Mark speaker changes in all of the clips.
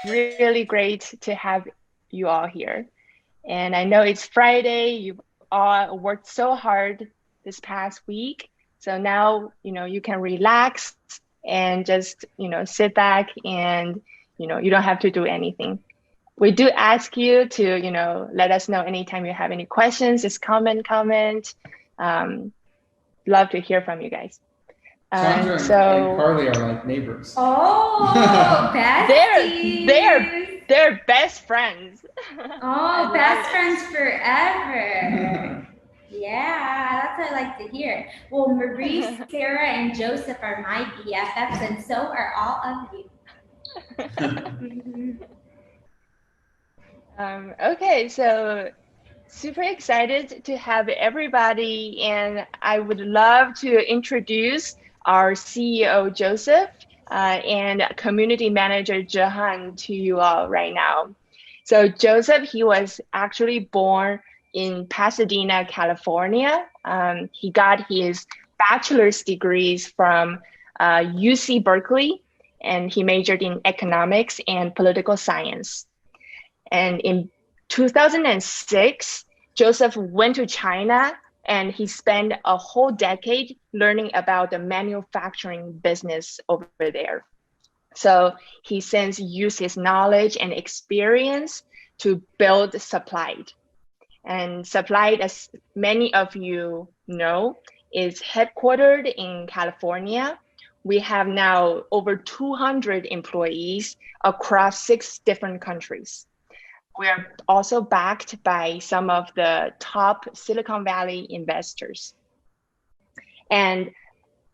Speaker 1: really great to have you all here. And I know it's Friday. You've all worked so hard this past week. So now, you can relax and just, sit back and, you don't have to do anything. We do ask you to, let us know anytime you have any questions, just comment. Um, Love to hear from you guys.
Speaker 2: Chandra and
Speaker 1: So
Speaker 2: Carly are like neighbors.
Speaker 3: Oh,
Speaker 1: they're
Speaker 3: besties.
Speaker 1: they're best friends. I
Speaker 3: Oh,
Speaker 1: love
Speaker 3: best
Speaker 1: it.
Speaker 3: friends forever. Yeah, that's what I like to hear. Well, Maurice, Sarah, and Joseph are my BFFs, and so are all of you. Mhm.
Speaker 1: Okay, so super excited to have everybody, and I would love to introduce our CEO Joseph and community manager Jehan to you all right now. So Joseph, he was actually born in Pasadena, California. He got his bachelor's degrees from UC Berkeley, and he majored in economics and political science. And in 2006, Joseph went to China and he spent a whole decade learning about the manufacturing business over there. So he since used his knowledge and experience to build Supplied. And Supplied, as many of you know, is headquartered in California. We have now over 200 employees across 6 different countries. We are also backed by some of the top Silicon Valley investors. And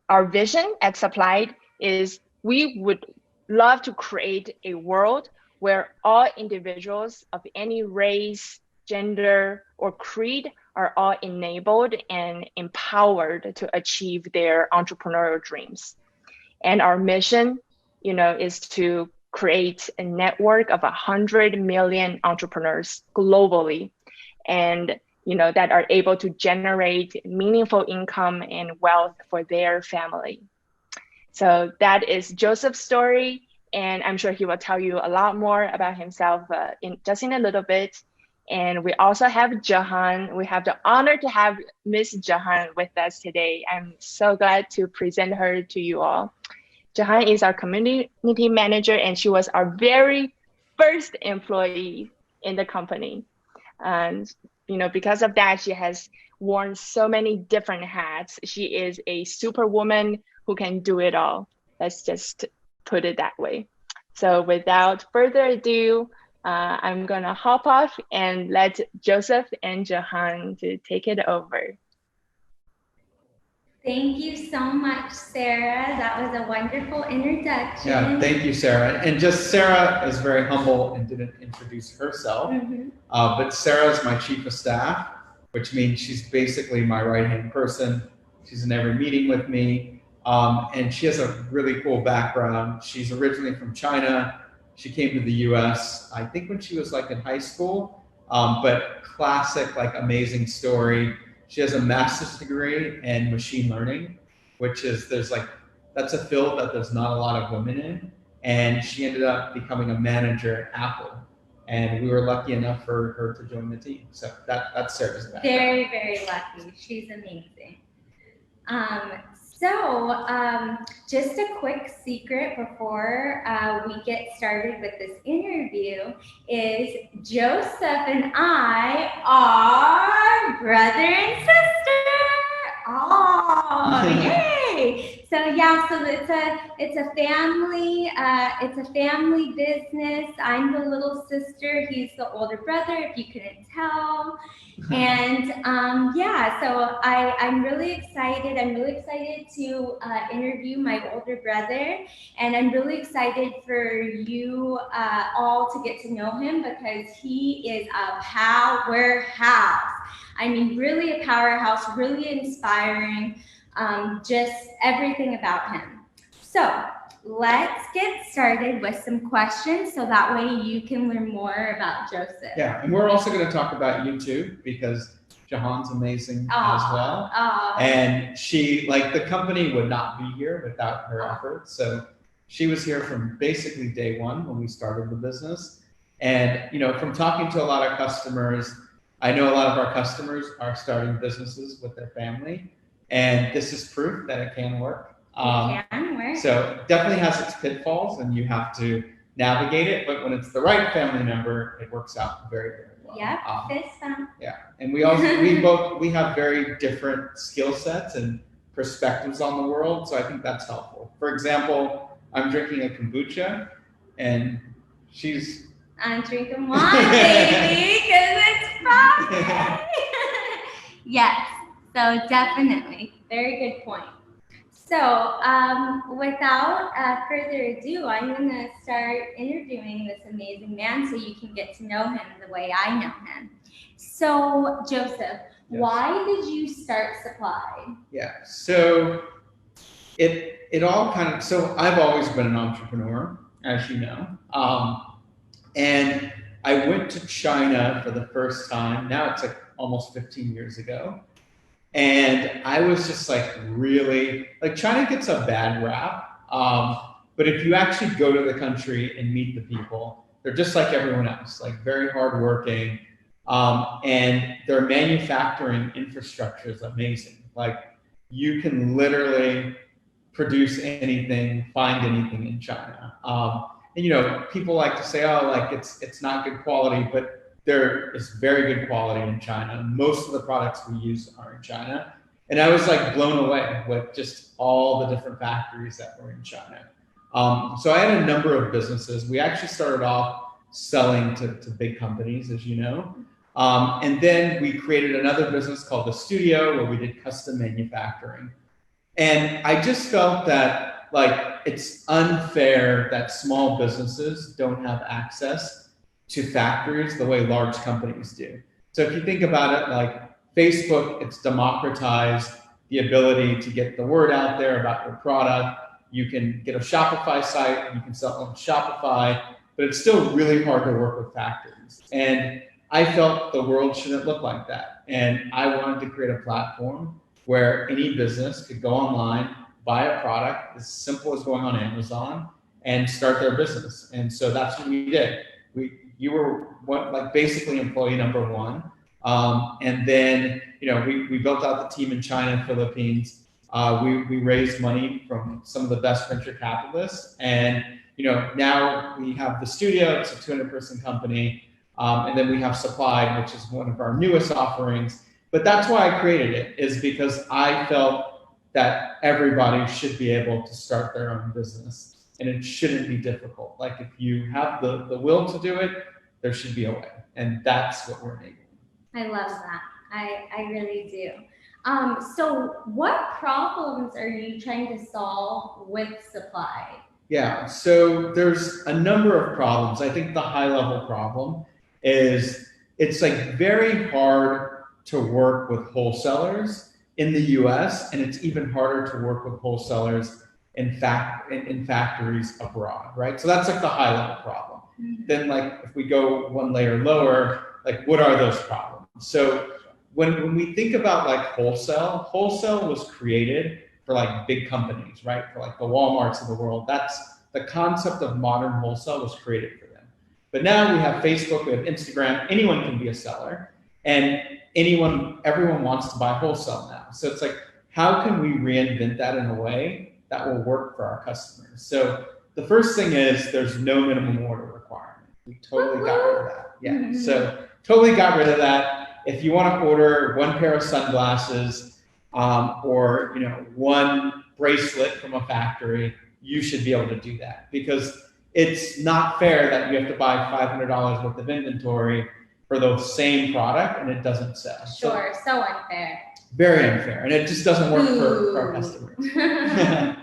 Speaker 1: our vision at Supplied is we would love to create a world where all individuals of any race, gender, or creed are all enabled and empowered to achieve their entrepreneurial dreams. And our mission, is to create a network of 100 million entrepreneurs globally and that are able to generate meaningful income and wealth for their family. So that is Joseph's story, and I'm sure he will tell you a lot more about himself in a little bit. And we also have Jehan. We have the honor to have Miss Jehan with us today. I'm so glad to present her to you all. Jehan is our community manager, and she was our very first employee in the company. And because of that, she has worn so many different hats. She is a superwoman who can do it all. Let's just put it that way. So without further ado, I'm gonna hop off and let Joseph and Jehan to take it over.
Speaker 3: Thank you so much, Sarah. That was a wonderful introduction.
Speaker 2: Yeah, thank you, Sarah. And just Sarah is very humble and didn't introduce herself. But Sarah is my chief of staff, which means she's basically my right-hand person. She's in every meeting with me. And she has a really cool background. She's originally from China. She came to the US, I think when she was like in high school, but classic, like amazing story. She has a master's degree in machine learning, which is that's a field that there's not a lot of women in. And she ended up becoming a manager at Apple. And we were lucky enough for her to join the team. So that's Sarah's background.
Speaker 3: Very, very lucky. She's amazing. Um, just a quick secret before we get started with this interview is Joseph and I are brother and sister. Oh, yay! So yeah, so it's a family business. I'm the little sister. He's the older brother, if you couldn't tell. And yeah, so I'm really excited. I'm really excited to interview my older brother, and I'm really excited for you all to get to know him because he is a powerhouse. I mean, really a powerhouse, really inspiring, just everything about him. So let's get started with some questions so that way you can learn more about Joseph.
Speaker 2: Yeah, and we're also going to talk about you too because Jehan's amazing as well. And she, like, the company would not be here without her efforts. So She was here from basically day one when we started the business. And, from talking to a lot of customers, I know a lot of our customers are starting businesses with their family, and this is proof that it can work.
Speaker 3: It can work.
Speaker 2: So it definitely has its pitfalls, and you have to navigate it. But when it's the right family member, it works out very, very well.
Speaker 3: Yep, fist bump.
Speaker 2: Yeah, and we have very different skill sets and perspectives on the world, so I think that's helpful. For example, I'm drinking a kombucha, and
Speaker 3: I'm drinking wine, baby, because it's Friday. Yes, so definitely. Very good point. So without further ado, I'm going to start interviewing this amazing man so you can get to know him the way I know him. So, Joseph, yes. Why did you start Supply?
Speaker 2: Yeah, so it all so I've always been an entrepreneur, as you know. And I went to China for the first time. Now it's like almost 15 years ago. And I was just really, China gets a bad rap. But if you actually go to the country and meet the people, they're just like everyone else, very hardworking. And their manufacturing infrastructure is amazing. You can literally produce anything, find anything in China. And people like to say, it's not good quality, but there is very good quality in China. Most of the products we use are in China. And I was blown away with just all the different factories that were in China. So I had a number of businesses. We actually started off selling to big companies, as you know. And then we created another business called The Studio, where we did custom manufacturing. And I just felt that it's unfair that small businesses don't have access to factories the way large companies do. So if you think about it, Facebook, it's democratized the ability to get the word out there about your product. You can get a Shopify site, you can sell on Shopify, but it's still really hard to work with factories. And I felt the world shouldn't look like that. And I wanted to create a platform where any business could go online, buy a product as simple as going on Amazon, and start their business. And so that's what we did. You were basically employee number one. And then, we built out the team in China and Philippines. We raised money from some of the best venture capitalists. And, now we have The Studio, it's a 200-person company. And then we have Supply, which is one of our newest offerings. But that's why I created it, is because I felt that everybody should be able to start their own business. And it shouldn't be difficult. If you have the will to do it, there should be a way. And that's what we're enabling.
Speaker 3: I love that. I really do. So what problems are you trying to solve with Supply?
Speaker 2: Yeah, so there's a number of problems. I think the high level problem is it's very hard to work with wholesalers in the US, and it's even harder to work with wholesalers in factories abroad, right? So that's the high level problem. Mm-hmm. Then if we go one layer lower, what are those problems? So when we think about wholesale was created for big companies, right? For the Walmarts of the world. That's the concept of modern wholesale was created for them. But now we have Facebook, we have Instagram, anyone can be a seller, and everyone wants to buy wholesale now. So it's how can we reinvent that in a way that will work for our customers? So the first thing is there's no minimum order requirement. We totally got rid of that. Yeah, mm-hmm. So totally got rid of that. If you want to order one pair of sunglasses or one bracelet from a factory, you should be able to do that, because it's not fair that you have to buy $500 worth of inventory for the same product and it doesn't sell.
Speaker 3: Sure, so unfair.
Speaker 2: Very unfair, and it just doesn't work for our customers.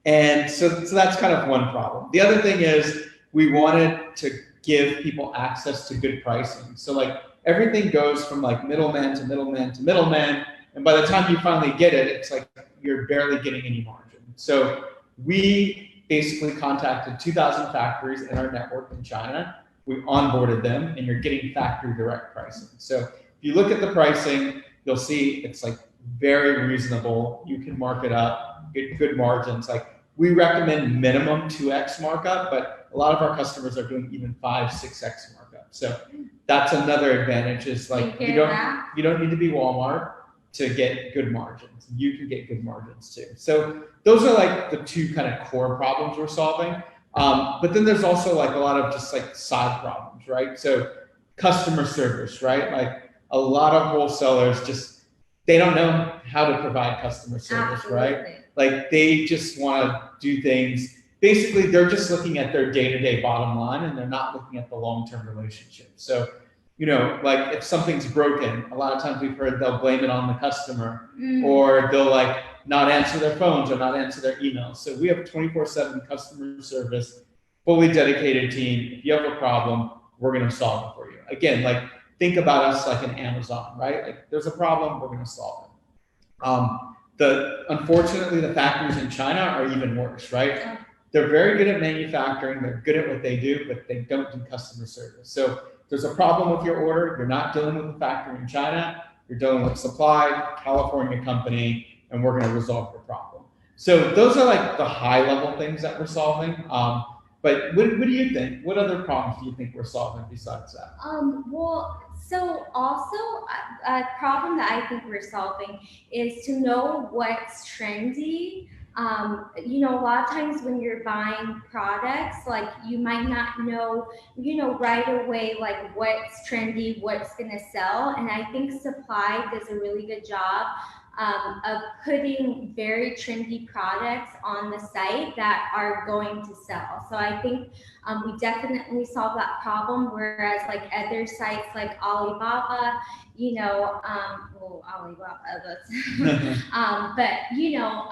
Speaker 2: And so that's kind of one problem. The other thing is we wanted to give people access to good pricing. So everything goes from middleman to middleman to middleman, and by the time you finally get it, it's you're barely getting any margin. So we basically contacted 2,000 factories in our network in China. We onboarded them, and you're getting factory direct pricing. So if you look at the pricing, you'll see it's very reasonable. You can mark it up, get good margins. we recommend minimum 2x markup, but a lot of our customers are doing even 5, 6x markup. So that's another advantage is like you don't need to be Walmart to get good margins. You can get good margins too. So those are like the two kind of core problems we're solving. But then there's also like a lot of just like side problems, right? So customer service, right? Like a lot of wholesalers just, they don't know how to provide customer service, right? Like they just want to do things. Basically, they're just looking at their day-to-day bottom line and they're not looking at the long-term relationship. So, you know, like if something's broken, a lot of times we've heard they'll blame it on the customer or they'll like not answer their phones or not answer their emails. So we have 24/7 customer service, fully dedicated team. If you have a problem, we're going to solve it for you. Again, like think about us like an Amazon, right? Like there's a problem, we're going to solve it. Unfortunately, the factories in China are even worse, right? They're very good at manufacturing, they're good at what they do, but they don't do customer service. So there's a problem with your order, you're not dealing with the factory in China, you're dealing with supply, California company, and we're going to resolve the problem. So those are like the high level things that we're solving. But what do you think? What other problems do you think we're solving besides that?
Speaker 3: Well, so also a problem that I think we're solving is to know what's trendy. You know, a lot of times when you're buying products, like you might not know, you know, right away, like what's trendy, what's going to sell. And I think supply does a really good job of putting very trendy products on the site that are going to sell. So I think we definitely solve that problem, whereas like other sites like Alibaba, you know, well, Alibaba, that's, but you know,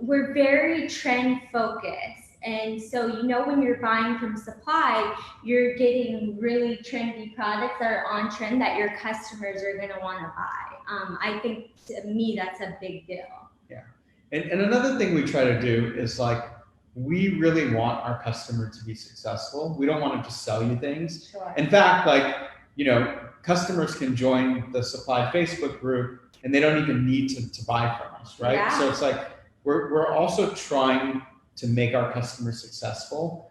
Speaker 3: we're very trend focused. And so, you know, when you're buying from supply, you're getting really trendy products that are on trend that your customers are going to want to buy. I think to me, that's a big deal.
Speaker 2: Yeah. And another thing we try to do is like, we really want our customer to be successful. We don't want to just sell you things.
Speaker 3: Sure.
Speaker 2: In fact, like, you know, customers can join the supply Facebook group and they don't even need to buy from us, right?
Speaker 3: Yeah.
Speaker 2: So it's like, we're also trying to make our customers successful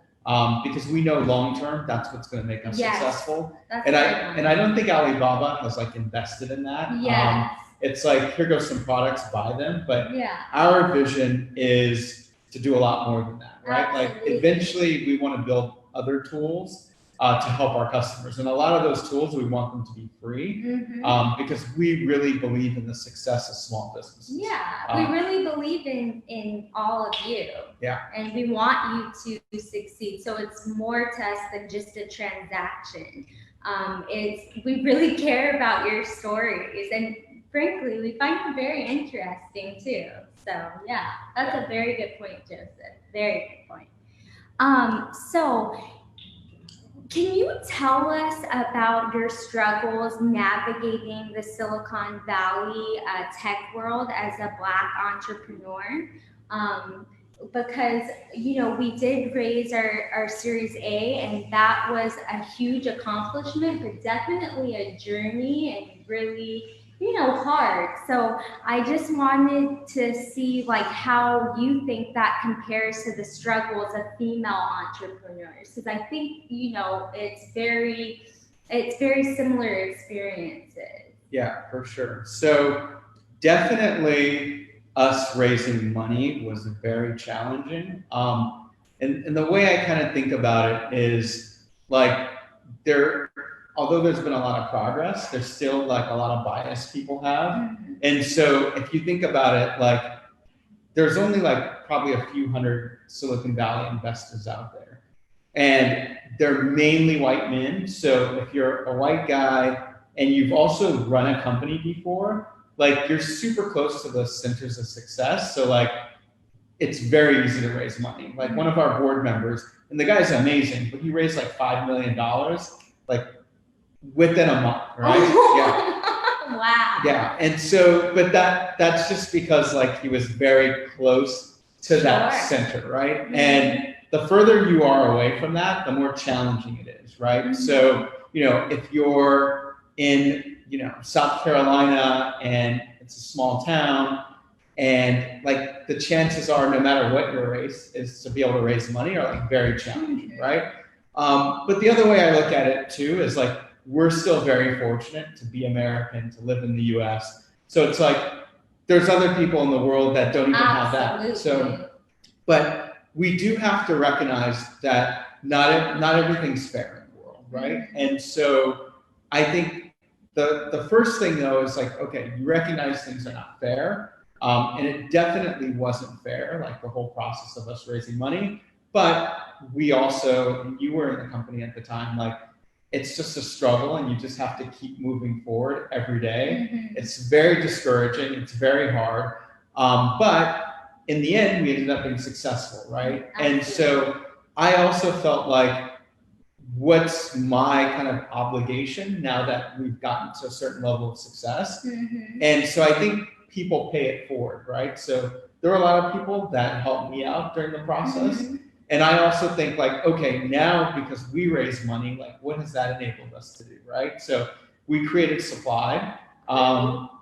Speaker 2: because we know long-term, that's what's going to make us successful. And I don't think Alibaba has like invested in that.
Speaker 3: Yes.
Speaker 2: It's like, here goes some products, buy them. But our vision is to do a lot more than that, right?
Speaker 3: Absolutely.
Speaker 2: Like eventually we want to build other tools to help our customers. And a lot of those tools, we want them to be free because we really believe in the success of small businesses.
Speaker 3: Yeah, we really believe in all of you.
Speaker 2: Yeah.
Speaker 3: And we want you to succeed. So it's more to us than just a transaction. We really care about your stories. And frankly, we find them very interesting too. So yeah, that's a very good point, Joseph. Very good point. So can you tell us about your struggles navigating the Silicon Valley tech world as a Black entrepreneur? Because, you know, we did raise our Series A, and that was a huge accomplishment, but definitely a journey and really, you know, hard. So I just wanted to see like how you think that compares to the struggles of female entrepreneurs, because I think, you know, it's very similar experiences.
Speaker 2: Yeah, for sure. So definitely us raising money was very challenging. And the way I kind of think about it is like although there's been a lot of progress, there's still like a lot of bias people have. And so if you think about it, like there's only like probably a few hundred Silicon Valley investors out there. And they're mainly white men. So if you're a white guy and you've also run a company before, like you're super close to the centers of success. So like it's very easy to raise money. Like one of our board members, and the guy's amazing, but he raised like $5 million, like within a month, right? Yeah.
Speaker 3: Wow.
Speaker 2: Yeah. And so, but that's just because like he was very close to that center, right? And the further you are away from that, the more challenging it is, right? So, you know, if you're in, you know, South Carolina and it's a small town, And like the chances are, no matter what your race is, to be able to raise money are like very challenging, right? But the other way I look at it too is like we're still very fortunate to be American, to live in the U.S. So it's like there's other people in the world that don't even have that. So, but we do have to recognize that not everything's fair in the world, right? And so I think the first thing though is like, okay, you recognize things are not fair. And it definitely wasn't fair, like the whole process of us raising money. But we also, and you were in the company at the time, like it's just a struggle and you just have to keep moving forward every day. It's very discouraging. It's very hard. But in the end, we ended up being successful, right? And so I also felt like, what's my kind of obligation now that we've gotten to a certain level of success? And so I think people pay it forward, right? So there were a lot of people that helped me out during the process. And I also think like, okay, now because we raise money, like what has that enabled us to do, right? So we created Supply,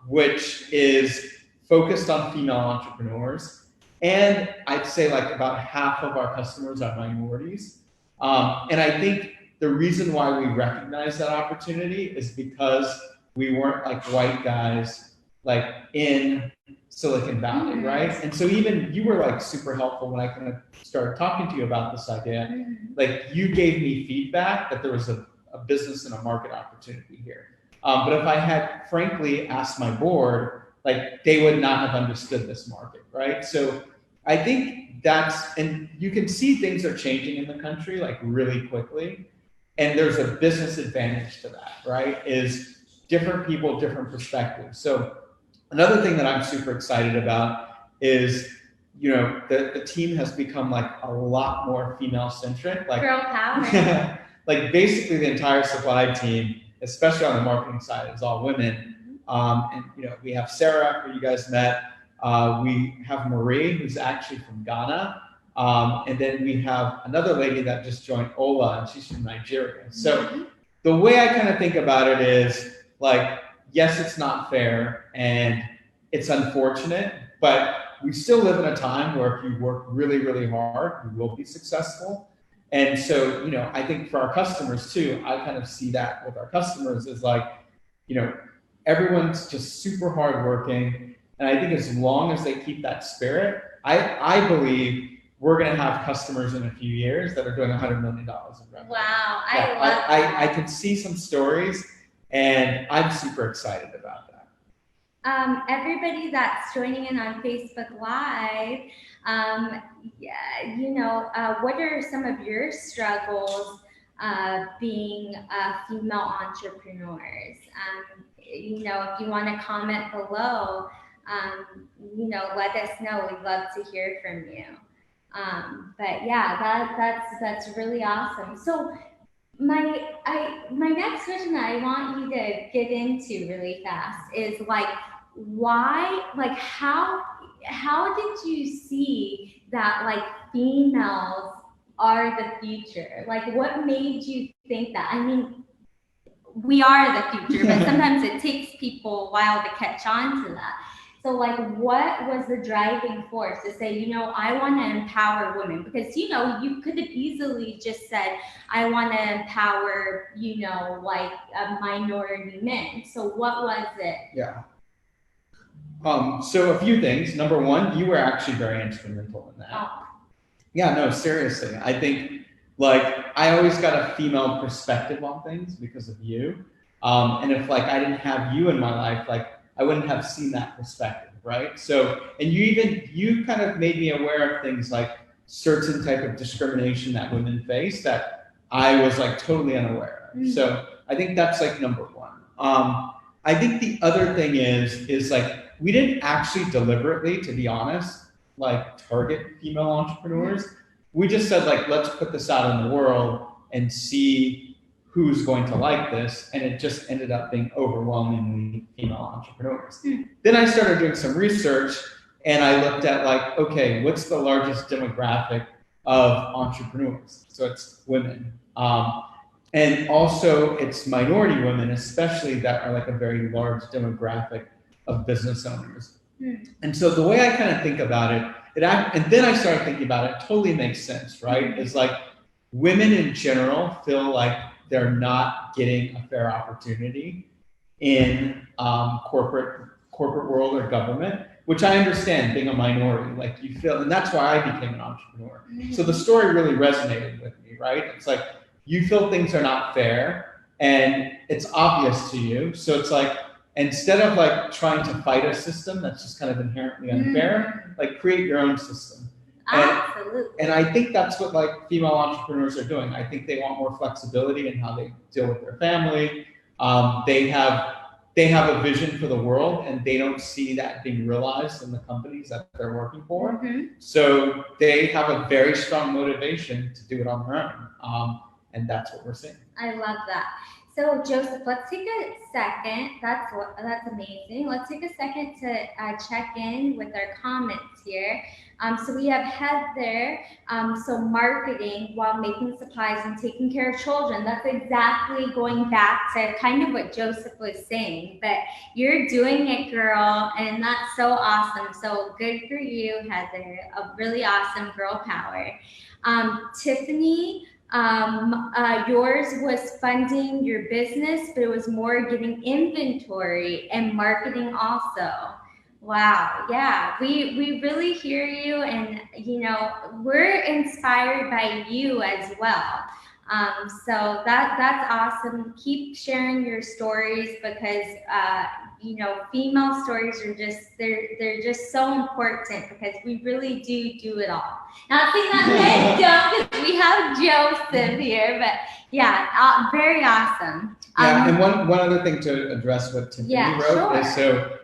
Speaker 2: which is focused on female entrepreneurs. And I'd say like about half of our customers are minorities. And I think the reason why we recognize that opportunity is because we weren't like white guys like in Silicon Valley, right? And so even you were like super helpful when I kind of started talking to you about this idea. Like you gave me feedback that there was a business and a market opportunity here. But if I had frankly asked my board, like they would not have understood this market, right? So I think and you can see things are changing in the country like really quickly. And there's a business advantage to that, right? Is different people, different perspectives. So another thing that I'm super excited about is, you know, the team has become like a lot more female centric. Like
Speaker 3: girl power.
Speaker 2: Like basically the entire Supply team, especially on the marketing side, is all women. And you know, we have Sarah, who you guys met. We have Marie, who's actually from Ghana. And then we have another lady that just joined, Ola, and she's from Nigeria. So the way I kind of think about it is like, yes, it's not fair and it's unfortunate, but we still live in a time where if you work really, really hard, you will be successful. And so, you know, I think for our customers too, I kind of see that with our customers is like, you know, everyone's just super hardworking. And I think as long as they keep that spirit, I believe we're going to have customers in a few years that are doing $100 million in revenue.
Speaker 3: Wow, I love that.
Speaker 2: I can see some stories, and I'm super excited about that.
Speaker 3: Everybody that's joining in on Facebook Live, you know, what are some of your struggles being female entrepreneurs? You know, if you want to comment below, you know, let us know. We'd love to hear from you. But yeah, that's really awesome. So my next question that I want you to get into really fast is like, why, like how did you see that like females are the future? Like what made you think that? I mean, we are the future, but sometimes it takes people a while to catch on to that. So like, what was the driving force to say, you know, I want to empower women? Because, you know, you could have easily just said, I want to empower, you know, like minority men. So what was it?
Speaker 2: Yeah. So a few things. Number one, you were actually very instrumental in that.
Speaker 3: Oh.
Speaker 2: Yeah, no, seriously. I think like I always got a female perspective on things because of you. And if like I didn't have you in my life, like I wouldn't have seen that perspective, right? So, and you kind of made me aware of things like certain type of discrimination that women face that I was like totally unaware of. So I think that's like number one. I think the other thing is like, we didn't actually deliberately, to be honest, like target female entrepreneurs. We just said like, let's put this out in the world and see who's going to like this. And it just ended up being overwhelmingly female entrepreneurs. Then I started doing some research and I looked at like, okay, what's the largest demographic of entrepreneurs? So it's women. And also it's minority women, especially that are like a very large demographic of business owners. And so the way I kind of think about it, and then I started thinking about it, totally makes sense, right? It's like women in general feel like they're not getting a fair opportunity in corporate world or government, which I understand being a minority, like you feel, and that's why I became an entrepreneur. So the story really resonated with me, right? It's like you feel things are not fair and it's obvious to you. So it's like, instead of like trying to fight a system that's just kind of inherently unfair, like create your own system.
Speaker 3: Absolutely.
Speaker 2: And I think that's what like female entrepreneurs are doing. I think they want more flexibility in how they deal with their family. They have a vision for the world and they don't see that being realized in the companies that they're working for. So they have a very strong motivation to do it on their own. And that's what we're seeing.
Speaker 3: I love that. So Joseph, let's take a second. That's amazing. Let's take a second to check in with our comments here. So we have Heather. So marketing while making supplies and taking care of children. That's exactly going back to kind of what Joseph was saying. But you're doing it, girl, and that's so awesome. So good for you, Heather. A really awesome girl power. Tiffany. Yours was funding your business, but it was more getting inventory and marketing also. Wow, yeah, we really hear you, and you know we're inspired by you as well. So that's awesome. Keep sharing your stories because you know female stories are just they're just so important because we really do it all. Not saying that men don't, because we have Joseph here, but yeah, very awesome.
Speaker 2: Yeah, and one other thing to address what Tiffany wrote is so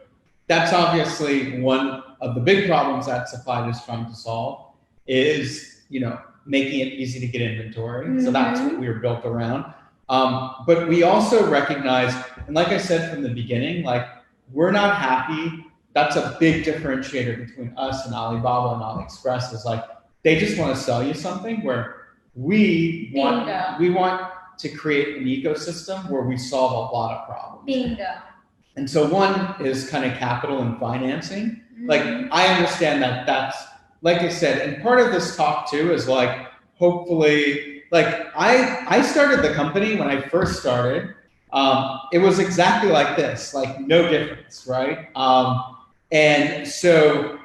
Speaker 2: that's obviously one of the big problems that Supply is trying to solve is, you know, making it easy to get inventory. So that's what we were built around. But we also recognize, and like I said from the beginning, like we're not happy. That's a big differentiator between us and Alibaba and AliExpress is like, they just want to sell you something where we want to create an ecosystem where we solve a lot of problems.
Speaker 3: Bingo.
Speaker 2: And so one is kind of capital and financing. Like I understand that that's, like I said, and part of this talk too is like, hopefully, like I started the company when I first started. It was exactly like this, like no difference, right? And so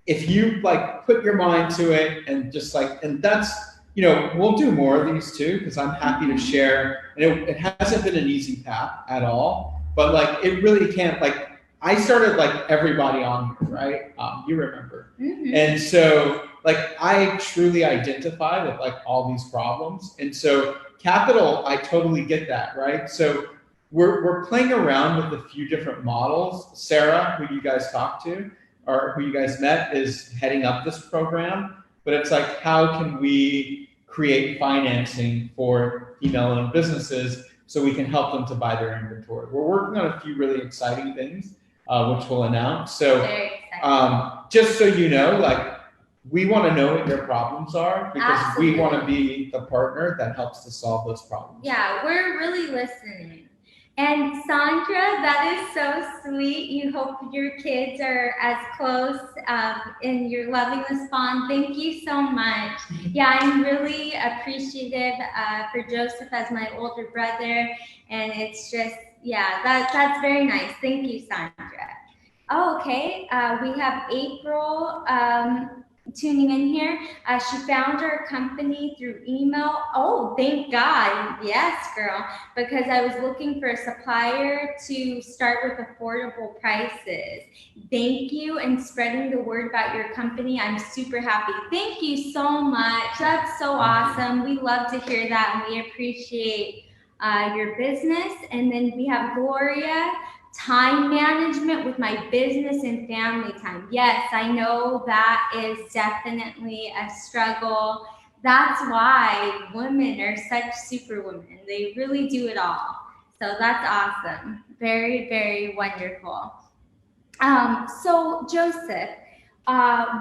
Speaker 2: if you like put your mind to it and just like, and that's, you know, we'll do more of these too, because I'm happy to share. And it hasn't been an easy path at all, but like it really can't, like I started like everybody on here, right? You remember. And so like I truly identify with like all these problems. And so capital, I totally get that, right? So we're playing around with a few different models. Sarah, who you guys talked to, or who you guys met, is heading up this program. But it's like, how can we create financing for female-owned businesses so we can help them to buy their inventory? We're working on a few really exciting things, which we'll announce. So just so you know, like we want to know what your problems are because we want to be the partner that helps to solve those problems.
Speaker 3: Yeah, we're really listening. And Sandra, that is so sweet. You hope your kids are as close in your loving this bond. Thank you so much. Yeah, I'm really appreciative for Joseph as my older brother. And it's just, yeah, that's very nice. Thank you, Sandra. Oh, okay. We have April tuning in here. She found our company through email. Oh, thank God. Yes, girl. Because I was looking for a supplier to start with affordable prices. Thank you, and spreading the word about your company. I'm super happy. Thank you so much. That's so awesome. We love to hear that, and we appreciate your business. And then we have Gloria. Time management with my business and family time. Yes, I know that is definitely a struggle. That's why women are such superwomen. They really do it all. So that's awesome. Very, very wonderful. So Joseph,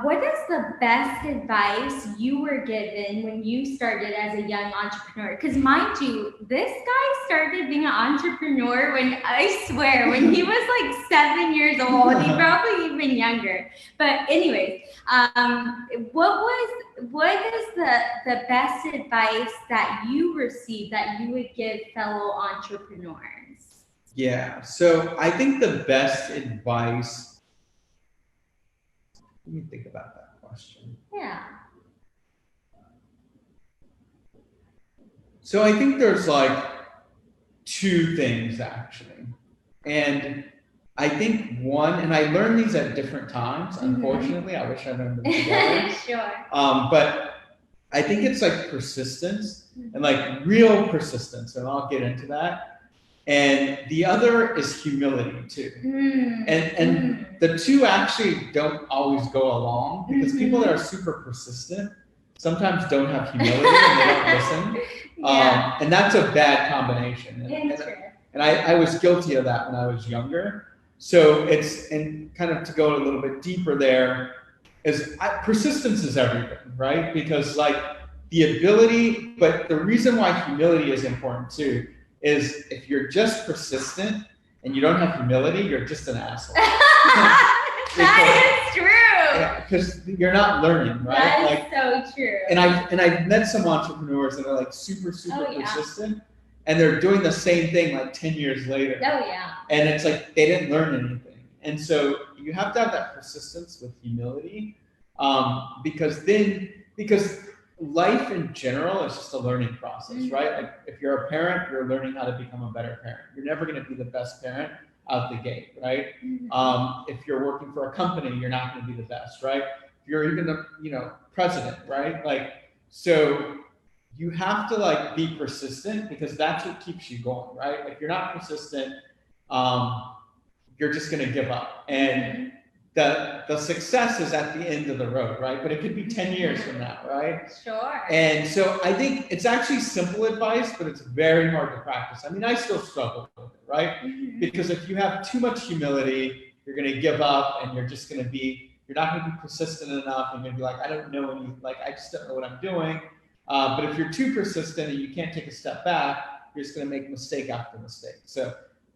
Speaker 3: what is the best advice you were given when you started as a young entrepreneur? Because mind you, this guy started being an entrepreneur when, I swear, when he was like 7 years old. He probably even even younger. But anyways, what is the best advice that you received that you would give fellow entrepreneurs?
Speaker 2: Yeah, so I think the best advice, let me think about that question.
Speaker 3: Yeah.
Speaker 2: So I think there's like two things actually. And I think one, and I learned these at different times, unfortunately. I wish I learned them together.
Speaker 3: Sure.
Speaker 2: But I think it's like persistence and like real persistence, and I'll get into that. And the other is humility too. And the two actually don't always go along, because people that are super persistent sometimes don't have humility and they don't listen.
Speaker 3: Yeah.
Speaker 2: And that's a bad combination. And I was guilty of that when I was younger. So and kind of to go a little bit deeper there, persistence is everything, right? Because like the ability, but the reason why humility is important too, is if you're just persistent and you don't have humility, you're just an asshole.
Speaker 3: That is true.
Speaker 2: Because you're not learning, right?
Speaker 3: That is so true.
Speaker 2: And I've met some entrepreneurs that are like super persistent, and they're doing the same thing like 10 years later.
Speaker 3: Oh yeah.
Speaker 2: And it's like they didn't learn anything. And so you have to have that persistence with humility, because life in general is just a learning process, right? Like if you're a parent, you're learning how to become a better parent. You're never going to be the best parent out the gate, right? If you're working for a company, you're not going to be the best, right? If you're even the president, right? Like, so you have to like be persistent, because that's what keeps you going, right? If you're not persistent, you're just going to give up. And the success is at the end of the road, right? But it could be 10 years from now, right?
Speaker 3: Sure.
Speaker 2: And so I think it's actually simple advice, but it's very hard to practice. I mean, I still struggle with it, right? Because if you have too much humility, you're going to give up, and you're not going to be persistent enough. You're going to be like, I don't know I just don't know what I'm doing. But if you're too persistent and you can't take a step back, you're just going to make mistake after mistake. So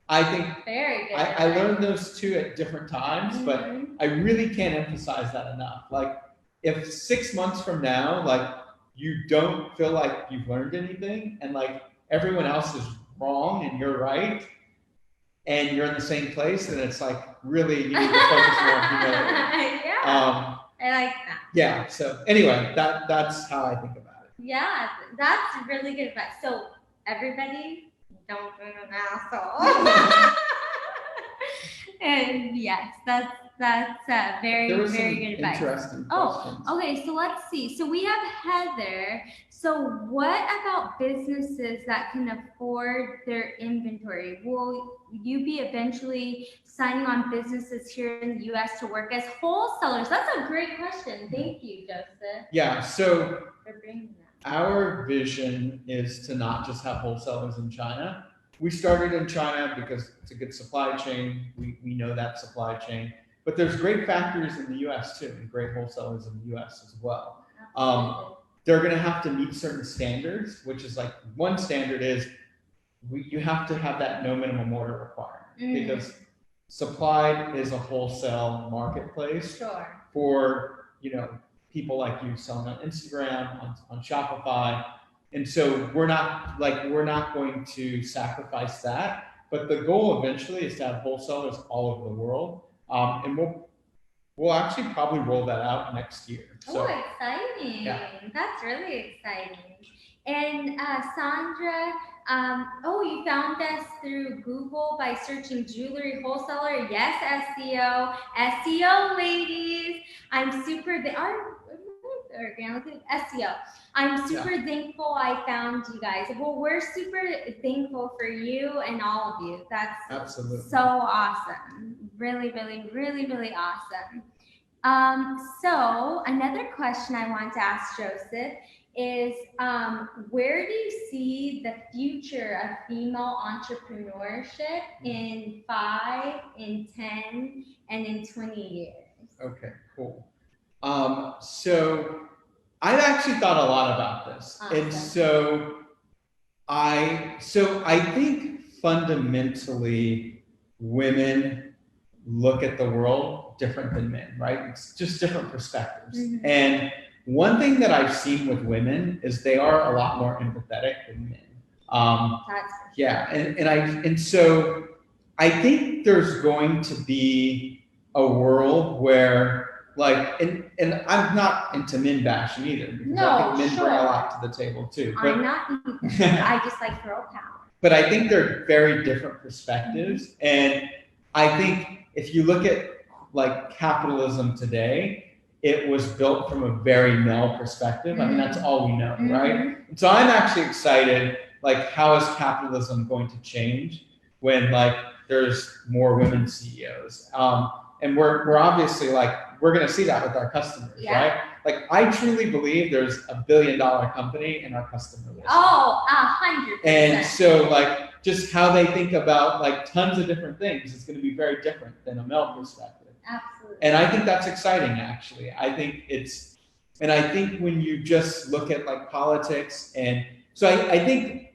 Speaker 2: I think
Speaker 3: very good.
Speaker 2: I learned those two at different times, but I really can't emphasize that enough. Like if 6 months from now, like you don't feel like you've learned anything, and like everyone else is wrong and you're right, and you're in the same place, then it's like really you need to focus more on humility.
Speaker 3: Yeah. I like that.
Speaker 2: Yeah. So anyway, that's how I think about it.
Speaker 3: Yeah, that's really good advice. So everybody, don't be an asshole. And yes, that's very good advice.
Speaker 2: Interesting questions.
Speaker 3: Okay. So let's see. So we have Heather. So what about businesses that can afford their inventory? Will you be eventually signing on businesses here in the U.S. to work as wholesalers? That's a great question. Thank you, Joseph.
Speaker 2: Yeah. So
Speaker 3: for bringing that.
Speaker 2: Our vision is to not just have wholesalers in China. We started in China because it's a good supply chain. We know that supply chain. But there's great factories in the US too, and great wholesalers in the US as well. They're going to have to meet certain standards, which is like one standard is you have to have that no minimum order requirement, because supply is a wholesale marketplace for people like you selling on Instagram, on Shopify. And so we're not going to sacrifice that. But the goal eventually is to have wholesalers all over the world. And we'll actually probably roll that out next year. So,
Speaker 3: exciting. Yeah. That's really exciting. And Sandra, you found us through Google by searching jewelry wholesaler. Yes, SEO, ladies. I'm super. SEO. I'm super thankful I found you guys. Well, we're super thankful for you and all of you. That's absolutely so awesome. Really, really, really, really awesome. So another question I want to ask Joseph is, where do you see the future of female entrepreneurship in 5, in 10, and in 20 years?
Speaker 2: Okay, cool. So I've actually thought a lot about this. Awesome. And so I think fundamentally women look at the world different than men, right? It's just different perspectives. And one thing that I've seen with women is they are a lot more empathetic than men. Yeah, and so I think there's going to be a world where, like, and I'm not into men bashing either, because I think men bring a lot to the table too. But,
Speaker 3: I'm not either. I just like girl power.
Speaker 2: But I think they're very different perspectives, and I think if you look at like capitalism today, it was built from a very male perspective. I mean, that's all we know, right? And so I'm actually excited, like, how is capitalism going to change when, like, there's more women CEOs? And we're obviously, like, we're going to see that with our customers, right? Like, I truly believe there's $1 billion company in our customer list.
Speaker 3: Oh, 100%.
Speaker 2: And so, like, just how they think about, like, tons of different things is going to be very different than a male perspective.
Speaker 3: Absolutely.
Speaker 2: And I think that's exciting, actually. I think it's, and I think when you just look at, like, politics, and so I think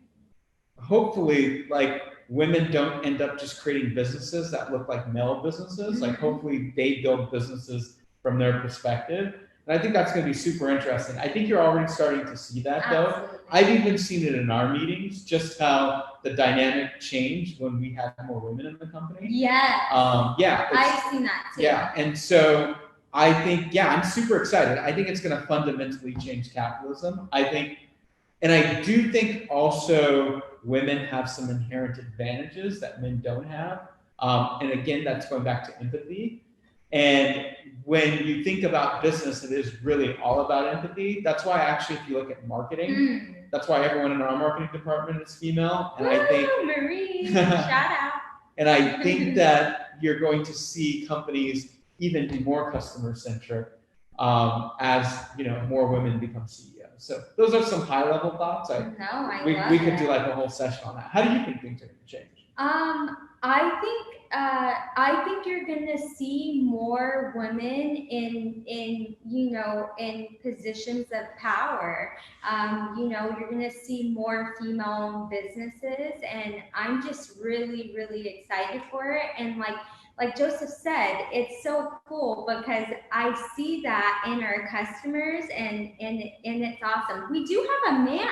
Speaker 2: hopefully, like, women don't end up just creating businesses that look like male businesses. Like, hopefully they build businesses from their perspective. And I think that's going to be super interesting. I think you're already starting to see that, though.
Speaker 3: Absolutely.
Speaker 2: I've even seen it in our meetings, just how the dynamic changed when we had more women in the company.
Speaker 3: Yes. I've seen that too.
Speaker 2: Yeah, and so I think, I'm super excited. I think it's going to fundamentally change capitalism. I do think also women have some inherent advantages that men don't have. And again, that's going back to empathy. And when you think about business, it is really all about empathy. That's why actually, if you look at marketing, that's why everyone in our marketing department is female. And I think
Speaker 3: Marie, shout out.
Speaker 2: And I think that you're going to see companies even be more customer centric as more women become CEOs. So those are some high level thoughts. We could do like a whole session on that. How do you think things are going to change?
Speaker 3: I think you're gonna see more women in positions of power. You're gonna see more female businesses, and I'm just really, really excited for it. And like Joseph said, it's so cool because I see that in our customers, and it's awesome. We do have a man.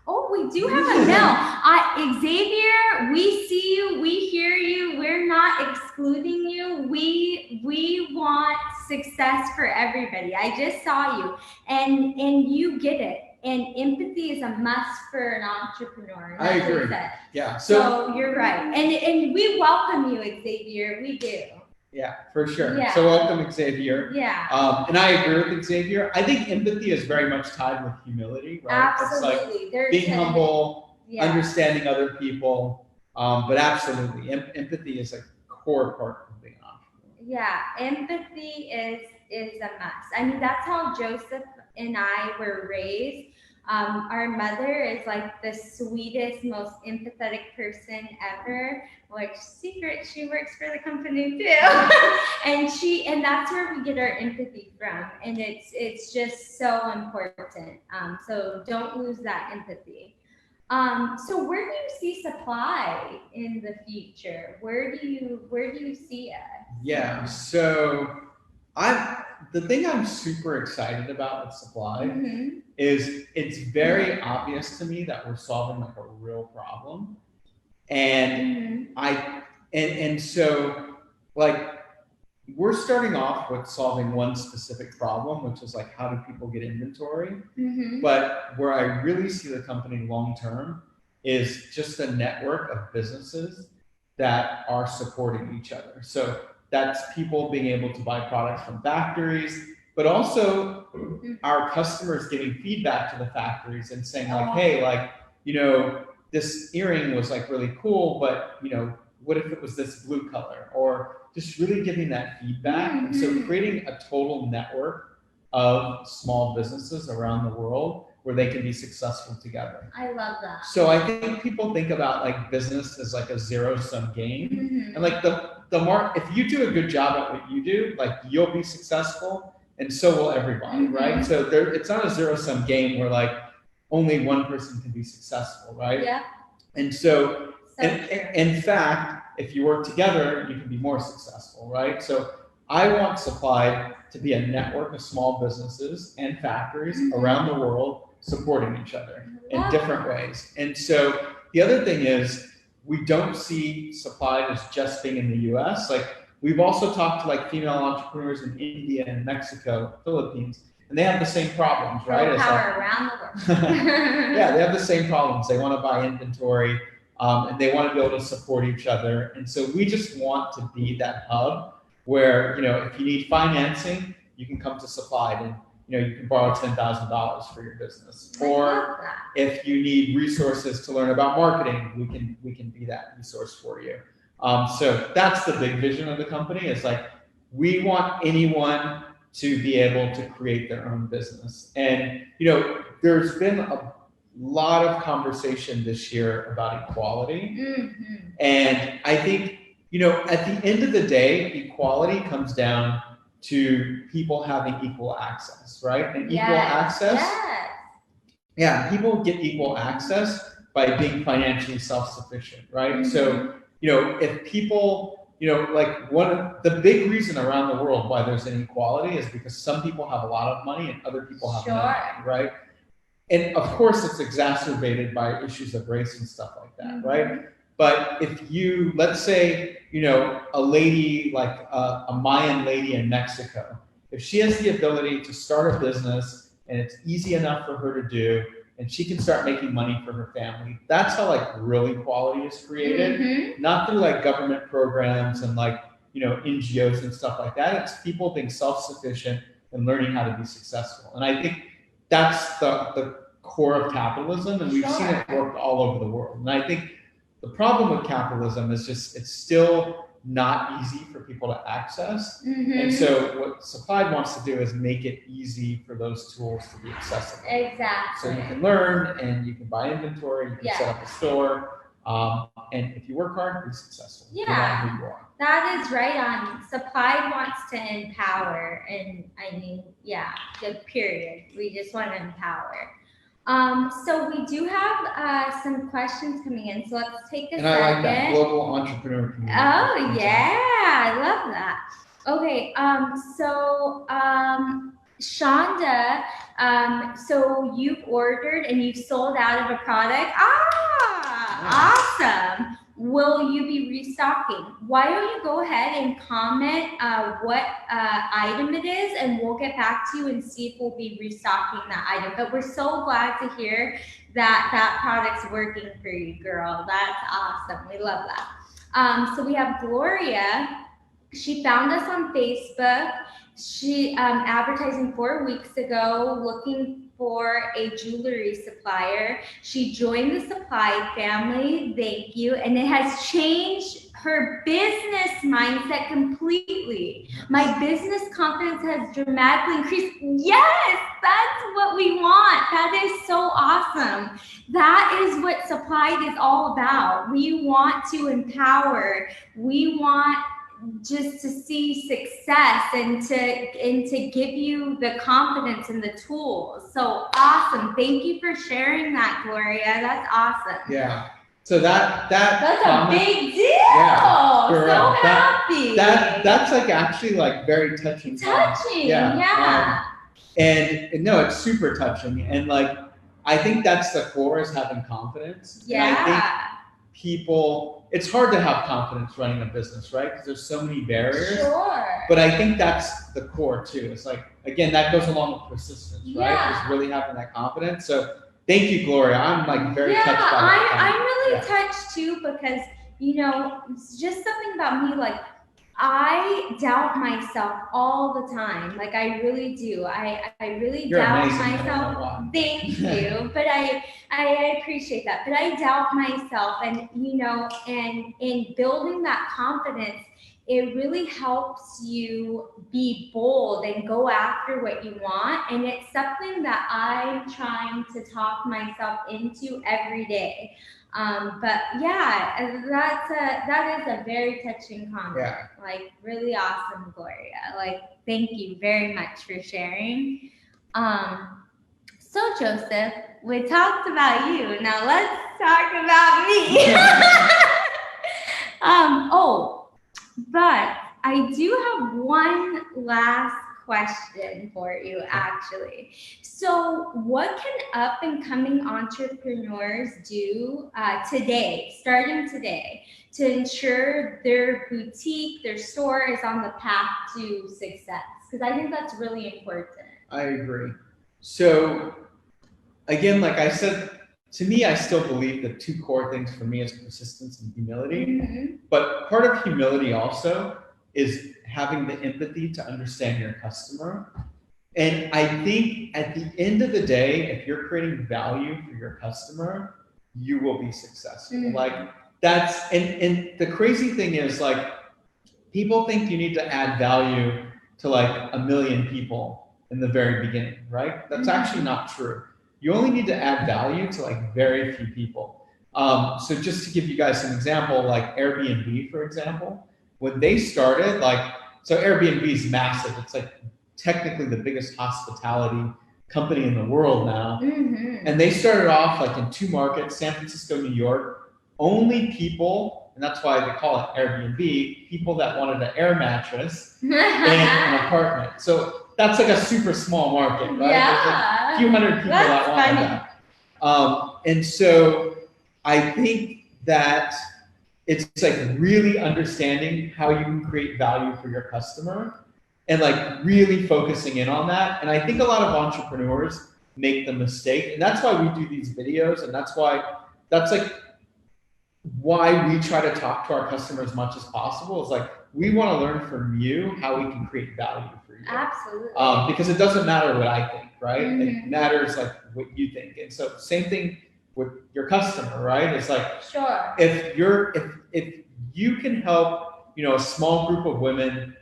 Speaker 3: Oh, we do have a male. Xavier, we see you, we hear you, we're not excluding you. We want success for everybody. I just saw you, and you get it. And empathy is a must for an entrepreneur.
Speaker 2: I agree. Yeah.
Speaker 3: So you're right. And we welcome you, Xavier. We do.
Speaker 2: Yeah, for sure.
Speaker 3: Yeah.
Speaker 2: So welcome, Xavier.
Speaker 3: Yeah.
Speaker 2: And I agree with Xavier. I think empathy is very much tied with humility, right?
Speaker 3: Absolutely.
Speaker 2: It's like being humble, understanding other people. But absolutely, empathy is a core part of being an entrepreneur.
Speaker 3: Yeah, empathy is a must. I mean, that's how Joseph and I were raised. Our mother is like the sweetest, most empathetic person ever. Which secret, she works for the company too. and that's where we get our empathy from. And it's just so important. So don't lose that empathy. So where do you see supply in the future? Where do you see us?
Speaker 2: Yeah. So the thing I'm super excited about with supply is it's very obvious to me that we're solving like a real problem. And and so like we're starting off with solving one specific problem, which is like, how do people get inventory? But where I really see the company long term is just a network of businesses that are supporting each other. So that's people being able to buy products from factories, but also our customers giving feedback to the factories and saying like, hey, like, this earring was like really cool, but what if it was this blue color? Or just really giving that feedback. And so creating a total network of small businesses around the world where they can be successful together.
Speaker 3: I love that.
Speaker 2: So I think people think about like business as like a zero-sum game. And like if you do a good job at what you do, like you'll be successful and so will everybody, right? So it's not a zero-sum game where like only one person can be successful, right?
Speaker 3: Yeah.
Speaker 2: And so in fact, if you work together, you can be more successful, right? So I want Supplied to be a network of small businesses and factories around the world supporting each other in different ways. And so the other thing is, we don't see Supplied as just being in the US. Like, we've also talked to like female entrepreneurs in India and Mexico, Philippines, and they have the same problems, right?
Speaker 3: Power around the world.
Speaker 2: Yeah, they have the same problems. They want to buy inventory, and they want to be able to support each other. And so we just want to be that hub where, if you need financing, you can come to Supplied and, you can borrow $10,000 for your business. Or if you need resources to learn about marketing, we can be that resource for you. So that's the big vision of the company. It's like, we want anyone to be able to create their own business. And, there's been a lot of conversation this year about equality. And I think, at the end of the day, equality comes down to people having equal access, right? And equal access, people get equal access by being financially self-sufficient, right? So, if people, like one of the big reason around the world why there's inequality is because some people have a lot of money and other people have nothing, right? And of course, it's exacerbated by issues of race and stuff like that, right? But if you, let's say, a lady like a Mayan lady in Mexico, if she has the ability to start a business and it's easy enough for her to do, and she can start making money for her family, that's how like real equality is created, not through like government programs and like, NGOs and stuff like that. It's people being self-sufficient and learning how to be successful. And I think that's the core of capitalism, and we've seen it work all over the world. And I think the problem with capitalism is just, it's still not easy for people to access. And so what Supplied wants to do is make it easy for those tools to be accessible.
Speaker 3: Exactly.
Speaker 2: So you can learn and you can buy inventory, you can set up a store, and if you work hard, be successful. No matter who you are.
Speaker 3: That is right on. Supplied wants to empower, and I mean, good period. We just want to empower. So we do have some questions coming in, so let's take a second.
Speaker 2: I like that global entrepreneur community.
Speaker 3: Oh yeah, I love that. Okay, so Shonda, so you've ordered and you've sold out of a product. Awesome. Will you be restocking? Why don't you go ahead and comment what item it is, and we'll get back to you and see if we'll be restocking that item. But we're so glad to hear that that product's working for you, girl. That's awesome. We love that. So we have Gloria. She found us on Facebook. She advertising 4 weeks ago, looking for a jewelry supplier. She joined the Supplied family. Thank you. And it has changed her business mindset completely. My business confidence has dramatically increased. Yes, that's what we want. That is so awesome. That is what Supplied is all about. We want to empower. We want just to see success and to give you the confidence and the tools. So awesome. Thank you for sharing that, Gloria. That's awesome.
Speaker 2: Yeah. So that's
Speaker 3: comment, a big deal. Yeah, so happy.
Speaker 2: That's like actually like very touching. And no, it's super touching. And like, I think that's the core, is having confidence.
Speaker 3: Yeah.
Speaker 2: And I think people, it's hard to have confidence running a business, right? Because there's so many barriers.
Speaker 3: Sure.
Speaker 2: But I think that's the core too. It's like, again, that goes along with persistence, right? Just really having that confidence. So thank you, Gloria. I'm like very touched by that.
Speaker 3: I'm really touched too, because, it's just something about me, like, I doubt myself all the time. Like, I really do. I really doubt myself. Thank you. But I appreciate that. But I doubt myself, and and in building that confidence, it really helps you be bold and go after what you want. And it's something that I'm trying to talk myself into every day. But yeah, that is a very touching comment.
Speaker 2: Yeah.
Speaker 3: Like, really awesome, Gloria. Like, thank you very much for sharing. So Joseph, we talked about you. Now let's talk about me. Oh, but I do have one last question for you, actually. So, what can up and coming entrepreneurs do today, starting today, to ensure their boutique, their store is on the path to success? Because I think that's really important.
Speaker 2: I agree. So, again, like I said, to me, I still believe the two core things for me is persistence and humility.
Speaker 3: Mm-hmm.
Speaker 2: But part of humility also is having the empathy to understand your customer. And I think at the end of the day, if you're creating value for your customer, you will be successful.
Speaker 3: Mm-hmm.
Speaker 2: Like that's, and the crazy thing is like, people think you need to add value to like 1 million people in the very beginning, right? That's actually not true. You only need to add value to like very few people. So just to give you guys an example, like Airbnb, for example, when they started, like, so Airbnb is massive. It's like technically the biggest hospitality company in the world now.
Speaker 3: Mm-hmm.
Speaker 2: And they started off like in 2 markets, San Francisco, New York. Only people, and that's why they call it Airbnb, people that wanted an air mattress and an apartment. So that's like a super small market, right?
Speaker 3: Yeah.
Speaker 2: There's like a few hundred people that wanted that. And so I think that it's like really understanding how you can create value for your customer and like really focusing in on that. And I think a lot of entrepreneurs make the mistake, and that's why we do these videos, and that's like why we try to talk to our customers as much as possible. Is like we want to learn from you how we can create value for you.
Speaker 3: Absolutely.
Speaker 2: Because it doesn't matter what I think, right?
Speaker 3: Mm-hmm.
Speaker 2: It matters like what you think. And so same thing with your customer, right? It's like
Speaker 3: sure.
Speaker 2: If you can help, a small group of women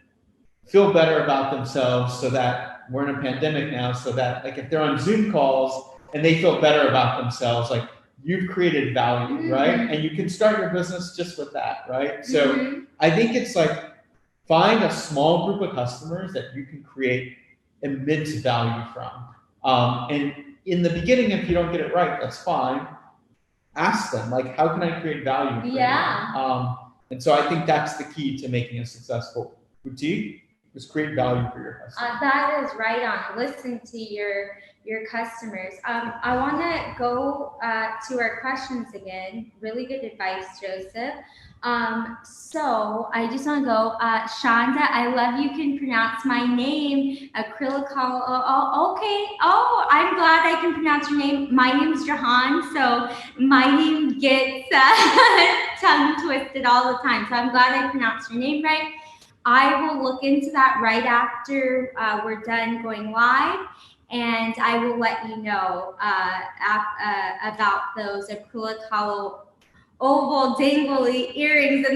Speaker 2: feel better about themselves, so that we're in a pandemic now, so that like if they're on Zoom calls and they feel better about themselves, like you've created value,
Speaker 3: Mm-hmm.
Speaker 2: right? And you can start your business just with that, right? So
Speaker 3: Mm-hmm.
Speaker 2: I think it's like find a small group of customers that you can create immense value from. And in the beginning, if you don't get it right, that's fine. Ask them, like, how can I create value for you? And so I think that's the key to making a successful boutique, is create value for your customers.
Speaker 3: That is right on. Listen to your customers. I want to go to our questions again. Really good advice, Joseph. So I just want to go, Shonda, I love you can pronounce my name, Acrylical. Oh, okay. Oh, I'm glad I can pronounce your name. My name's Jehan, so my name gets tongue twisted all the time. So I'm glad I pronounced your name right. I will look into that right after we're done going live, and I will let you know about those acrylic hollow oval dangly earrings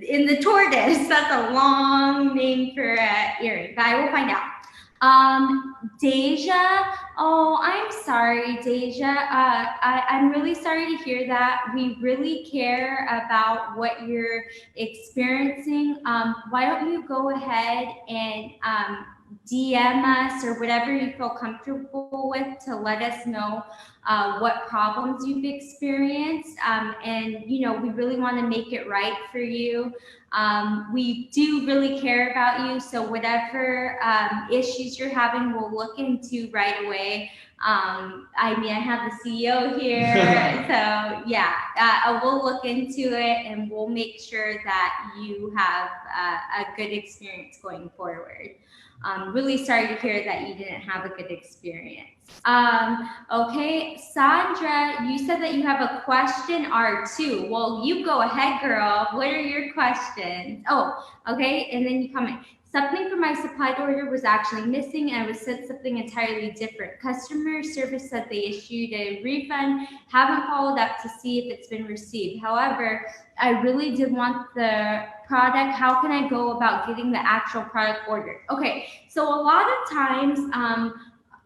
Speaker 3: in the tortoise. That's a long name for earring, but I will find out. Deja, oh, I'm sorry, Deja. I'm really sorry to hear that. We really care about what you're experiencing. Why don't you go ahead and DM us or whatever you feel comfortable with to let us know what problems you've experienced. And, we really want to make it right for you. We do really care about you. So whatever issues you're having, we'll look into right away. I have the CEO here. So yeah, we'll look into it and we'll make sure that you have a good experience going forward. Really sorry to hear that you didn't have a good experience. Okay, Sandra, you said that you have a question or two. Well, you go ahead, girl. What are your questions? Oh, okay, and then you comment. Something from my supplied order was actually missing and I was sent something entirely different. Customer service said they issued a refund, haven't followed up to see if it's been received. However, I really did want the product. How can I go about getting the actual product ordered? Okay, so a lot of times,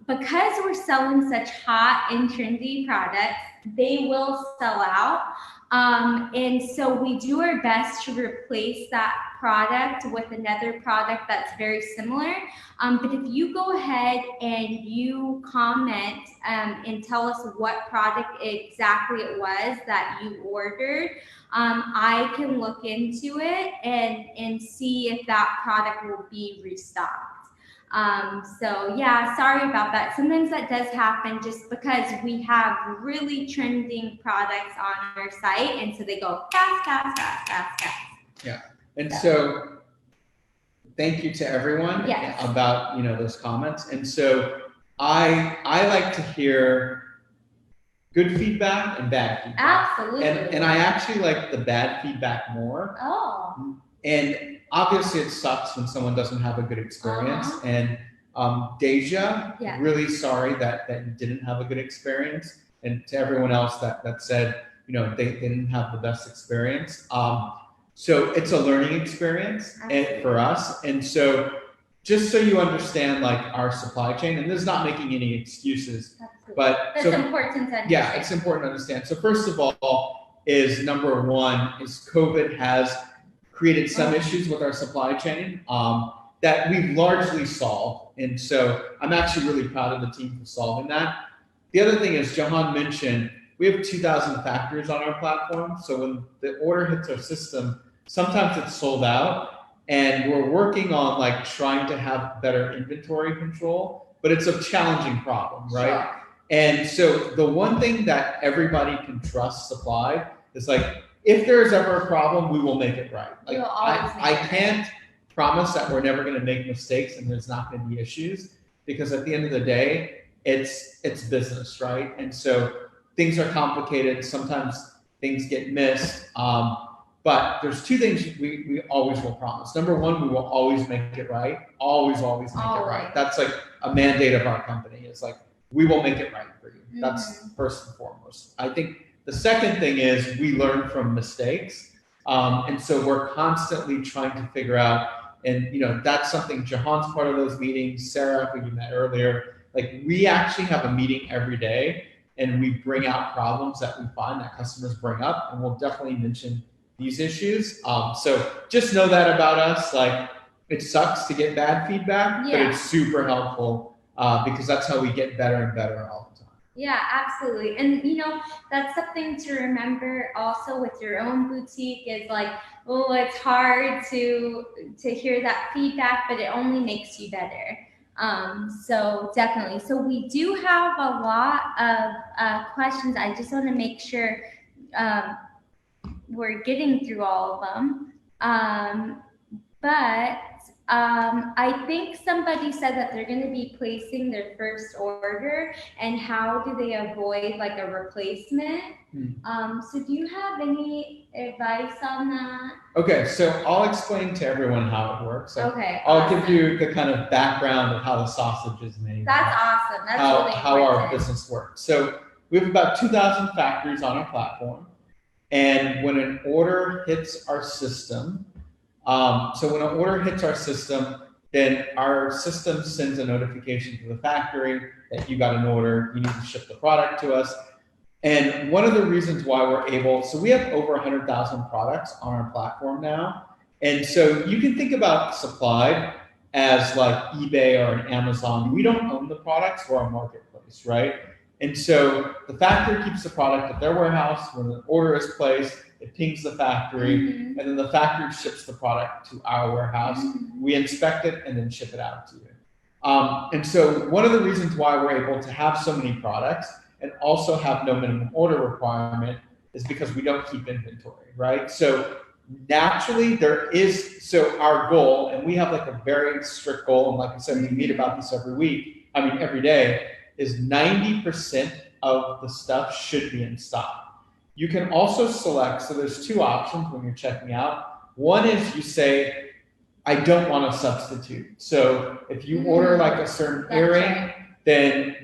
Speaker 3: because we're selling such hot and trendy products, they will sell out. And so we do our best to replace that product with another product that's very similar. But if you go ahead and you comment and tell us what product exactly it was that you ordered, I can look into it and see if that product will be restocked. So yeah, sorry about that. Sometimes that does happen just because we have really trending products on our site, and so they go fast.
Speaker 2: Yeah, and so thank you to everyone about those comments. And so I like to hear good feedback and bad feedback.
Speaker 3: Absolutely.
Speaker 2: And I actually like the bad feedback more.
Speaker 3: Oh.
Speaker 2: And obviously it sucks when someone doesn't have a good experience. And Deja, really sorry that you didn't have a good experience. And to everyone else that said, they didn't have the best experience. So it's a learning experience for us. And so just so you understand like our supply chain, and this is not making any excuses, but
Speaker 3: that's important to understand.
Speaker 2: Yeah, it's important to understand. So first of all is number one is COVID has created some issues with our supply chain that we've largely solved. And so I'm actually really proud of the team for solving that. The other thing is Jehan mentioned, we have 2,000 factories on our platform. So when the order hits our system, sometimes it's sold out. And we're working on like trying to have better inventory control, but it's a challenging problem, right? Sure. And so the one thing that everybody can trust supply is like, if there's ever a problem, we will make it right. Like I can't promise that we're never going to make mistakes and there's not going to be issues, because at the end of the day, it's business, right? And so things are complicated. Sometimes things get missed. But there's two things we always will promise. Number one, we will always make it right. Always make it right. That's like a mandate of our company. It's like, we will make it right for you. Mm-hmm. That's first and foremost. I think the second thing is we learn from mistakes. And so we're constantly trying to figure out, and that's something Jehan's part of those meetings, Sarah, who you met earlier, like we actually have a meeting every day and we bring out problems that we find that customers bring up, and we'll definitely mention these issues. So just know that about us. Like, it sucks to get bad feedback, but it's super helpful because that's how we get better and better all the time.
Speaker 3: Yeah, absolutely. And that's something to remember also with your own boutique is like, oh, it's hard to hear that feedback, but it only makes you better. So definitely. So we do have a lot of questions. I just want to make sure we're getting through all of them. But I think somebody said that they're going to be placing their first order, and how do they avoid like a replacement? So do you have any advice on that?
Speaker 2: Okay, so I'll explain to everyone how it works.
Speaker 3: Okay.
Speaker 2: I'll give you the kind of background of how the sausage is made.
Speaker 3: That's awesome. That's really
Speaker 2: how our business works. So we have about 2,000 factories on our platform. And when an order hits our system, then our system sends a notification to the factory that you got an order, you need to ship the product to us. And one of the reasons why we're able, so we have over 100,000 products on our platform now. And so you can think about Supplied as like eBay or an Amazon. We don't own the products, we're a marketplace, right? And so the factory keeps the product at their warehouse. When the order is placed, it pings the factory, and then the factory ships the product to our warehouse. We inspect it and then ship it out to you. And so one of the reasons why we're able to have so many products and also have no minimum order requirement is because we don't keep inventory, right? So naturally so our goal, and we have like a very strict goal, and like I said, we meet about this every day, is 90% of the stuff should be in stock. You can also select, so there's two options when you're checking out. One is you say, I don't want to substitute. So if you order like a certain earring, then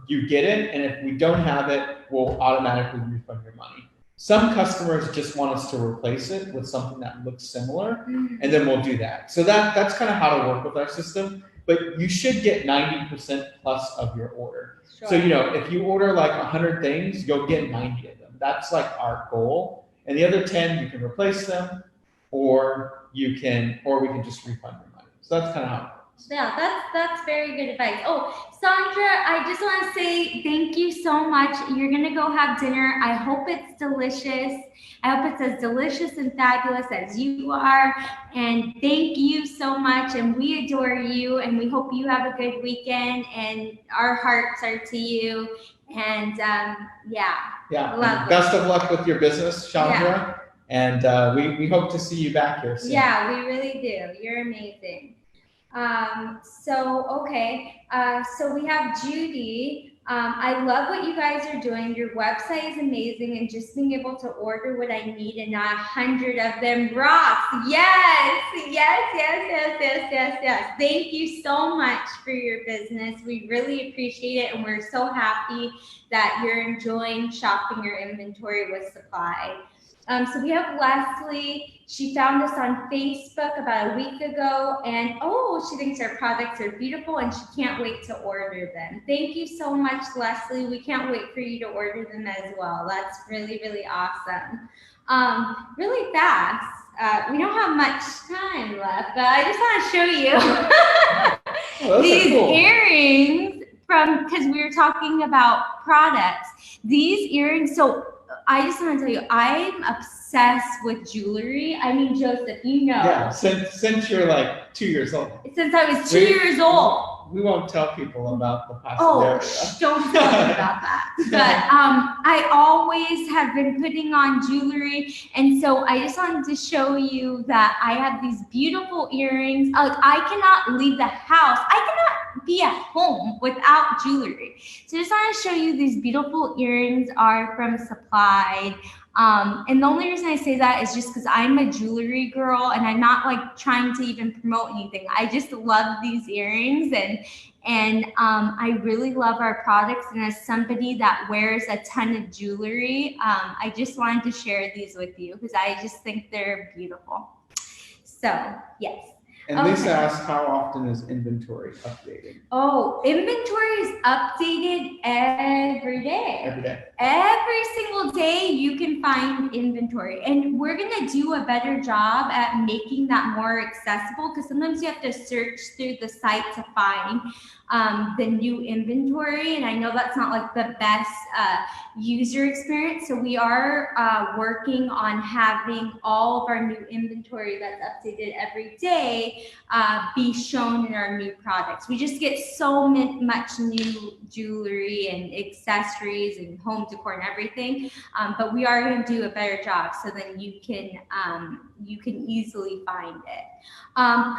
Speaker 2: you get it, and if we don't have it, we'll automatically refund your money. Some customers just want us to replace it with something that looks similar, and then we'll do that. So that's kind of how to work with our system. But you should get 90% plus of your order. Sure. So, if you order like 100 things, you'll get 90 of them. That's like our goal. And the other 10, you can replace them, or we can just refund your money. So that's kind of how it works.
Speaker 3: Yeah, that's very good advice. Oh, Sandra, I just want to say thank you so much. You're gonna go have dinner. I hope it's delicious. I hope it's as delicious and fabulous as you are. And thank you so much. And we adore you. And we hope you have a good weekend. And our hearts are to you. And
Speaker 2: Yeah. Best of luck with your business, Chandra. Yeah. And we hope to see you back here soon.
Speaker 3: Yeah, we really do. You're amazing. So we have Judy. I love what you guys are doing. Your website is amazing, and just being able to order what I need and not 100 of them rocks. Yes. Thank you so much for your business. We really appreciate it, and we're so happy that you're enjoying shopping your inventory with Supply. So we have Leslie. She found us on Facebook about a week ago, and she thinks our products are beautiful and she can't wait to order them. Thank you so much, Leslie. We can't wait for you to order them as well. That's really, really awesome. Really fast. We don't have much time left, but I just want to show you these earrings because we were talking about products. These earrings, so I just want to tell you, I'm obsessed with jewelry. I mean, Joseph, you know.
Speaker 2: Yeah, since you're like 2 years old.
Speaker 3: Since I was 2 years old.
Speaker 2: We won't tell people about the past area.
Speaker 3: Don't tell them about that. But I always have been putting on jewelry. And so I just wanted to show you that I have these beautiful earrings. I cannot leave the house. I cannot be at home without jewelry. So I just want to show you these beautiful earrings are from Supplied. And the only reason I say that is just because I'm a jewelry girl and I'm not like trying to even promote anything. I just love these earrings and I really love our products. And as somebody that wears a ton of jewelry, I just wanted to share these with you because I just think they're beautiful. So, yes.
Speaker 2: And Lisa asked, how often is inventory updated?
Speaker 3: Oh, inventory is updated every day.
Speaker 2: Every day.
Speaker 3: Every single day you can find inventory. And we're going to do a better job at making that more accessible because sometimes you have to search through the site to find the new inventory. And I know that's not like the best user experience. So we are working on having all of our new inventory that's updated every day be shown in our new products. We just get so much new jewelry and accessories and home decor and everything, but we are going to do a better job so then you can easily find it.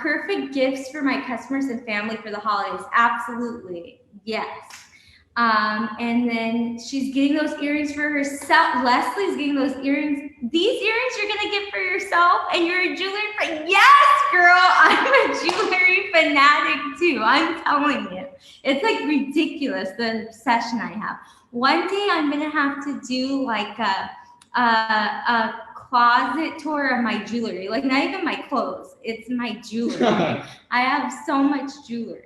Speaker 3: Perfect gifts for my customers and family for the holidays. Absolutely, yes. And then she's getting those earrings for herself. Leslie's getting those earrings. These earrings you're going to get for yourself and you're a jewelry fan. Yes, girl, I'm a jewelry fanatic too. I'm telling you. It's like ridiculous, the obsession I have. One day I'm going to have to do like a closet tour of my jewelry. Like not even my clothes. It's my jewelry. I have so much jewelry.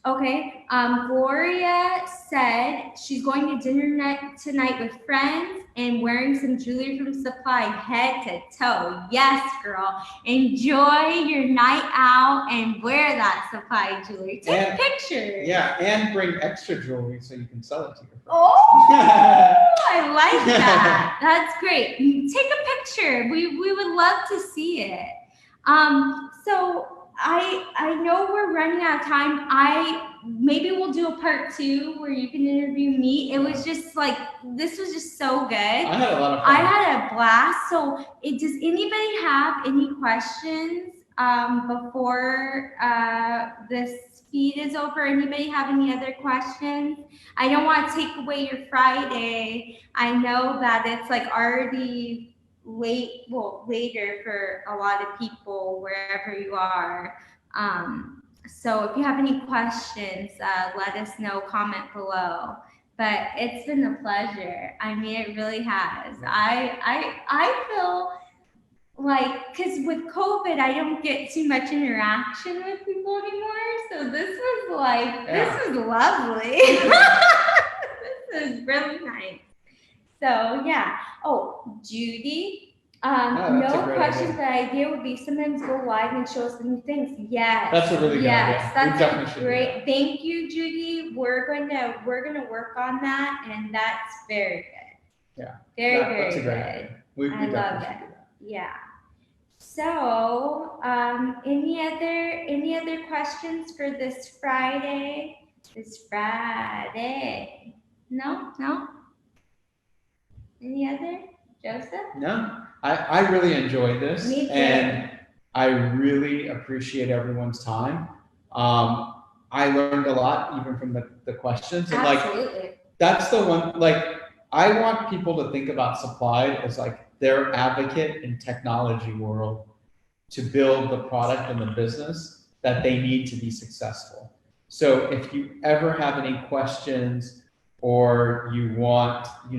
Speaker 3: Okay, Gloria said she's going to dinner tonight with friends and wearing some jewelry from Supply head to toe. Yes, girl. Enjoy your night out and wear that Supply jewelry. Take pictures.
Speaker 2: Yeah, and bring extra jewelry so you can sell it to your friends.
Speaker 3: Oh, I like that. That's great. Take a picture. We would love to see it. So I know we're running out of time. Maybe we'll do a part 2 where you can interview me. It was just like, this was just so good.
Speaker 2: I had a lot of fun.
Speaker 3: I had a blast. So does anybody have any questions before this feed is over? Anybody have any other questions? I don't want to take away your Friday. I know that it's like already later for a lot of people wherever you are. So if you have any questions, let us know, comment below. But it's been a pleasure. I mean, it really has. I feel like, because with COVID, I don't get too much interaction with people anymore. So this was like, This is lovely. This is really nice. So yeah. Oh, Judy, No questions,
Speaker 2: idea.
Speaker 3: but idea would be sometimes go live and show us the new things. Yes.
Speaker 2: That's a really good idea.
Speaker 3: Yes, that's a great. Thank you, Judy. We're gonna work on that, and that's very good.
Speaker 2: Yeah.
Speaker 3: Very
Speaker 2: that's a great
Speaker 3: good.
Speaker 2: idea. We
Speaker 3: I love it. Yeah. So, any other questions for this Friday? No. Any other? Joseph?
Speaker 2: No, I really enjoyed this.
Speaker 3: Me too.
Speaker 2: And I really appreciate everyone's time. I learned a lot even from the questions. And
Speaker 3: Absolutely.
Speaker 2: That's the one, I want people to think about Supplied as their advocate in technology world to build the product and the business that they need to be successful. So if you ever have any questions or you want, if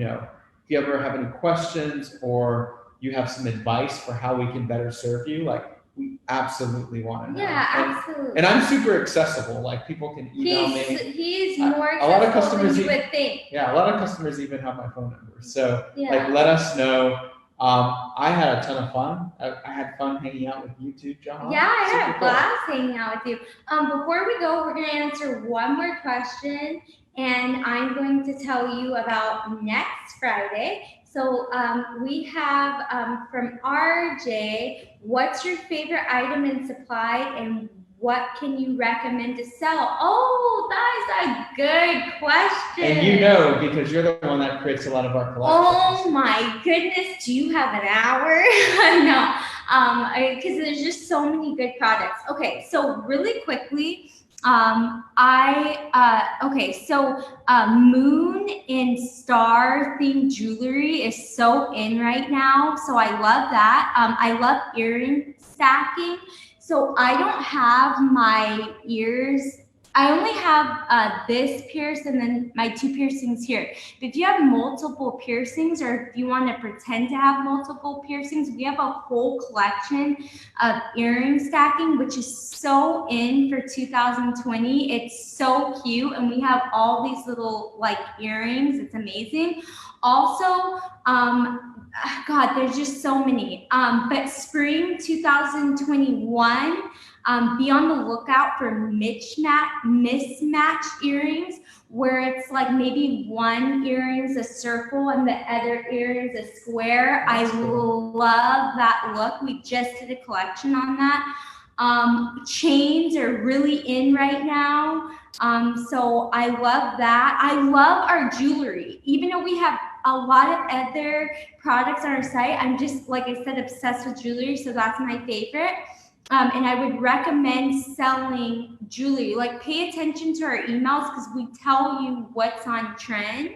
Speaker 2: you ever have any questions or you have some advice for how we can better serve you, we absolutely want to know.
Speaker 3: Yeah, absolutely.
Speaker 2: And I'm super accessible. People can email me.
Speaker 3: He's more accessible
Speaker 2: a lot of customers
Speaker 3: than you would think.
Speaker 2: Yeah, a lot of customers even have my phone number. So let us know. I had a ton of fun. I had fun hanging out with you too, Jehan.
Speaker 3: Yeah, I had a blast hanging out with you. Before we go, we're going to answer one more question, and I'm going to tell you about next Friday. So we have from RJ, what's your favorite item in Supplied, and what can you recommend to sell? Oh, that is a good question.
Speaker 2: And because you're the one that creates a lot of our collections.
Speaker 3: Oh my goodness, do you have an hour? No, because there's just so many good products. Okay, so really quickly, moon and star themed jewelry is so in right now. So I love that. I love earring stacking. So I don't have my ears. I only have this pierced and then my 2 piercings here. But if you have multiple piercings, or if you want to pretend to have multiple piercings, we have a whole collection of earring stacking, which is so in for 2020. It's so cute, and we have all these little earrings. It's amazing. Also, God, there's just so many. But spring 2021, be on the lookout for mismatch earrings, where it's maybe one earring's a circle and the other earring's a square. That's cool. Love that look. We just did a collection on that. Chains are really in right now. So I love that. I love our jewelry. Even though we have a lot of other products on our site, I'm just, like I said, obsessed with jewelry. So that's my favorite. And I would recommend selling jewelry. Pay attention to our emails, because we tell you what's on trend.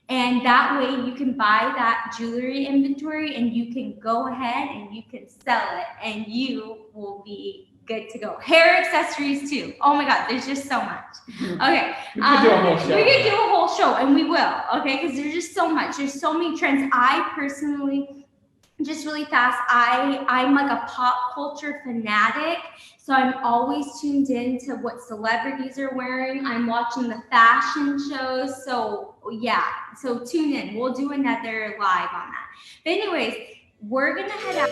Speaker 3: And that way you can buy that jewelry inventory and you can go ahead and you can sell it, and you will be good to go. Hair accessories too. Oh my God, there's just so much. Okay.
Speaker 2: We could do a whole show.
Speaker 3: We could do a whole show, and we will. Okay, because there's just so much. There's so many trends. I personally, just really fast, I'm a pop culture fanatic, so I'm always tuned in to what celebrities are wearing. I'm watching the fashion shows, so yeah, so tune in. We'll do another live on that. But anyways, we're gonna head out.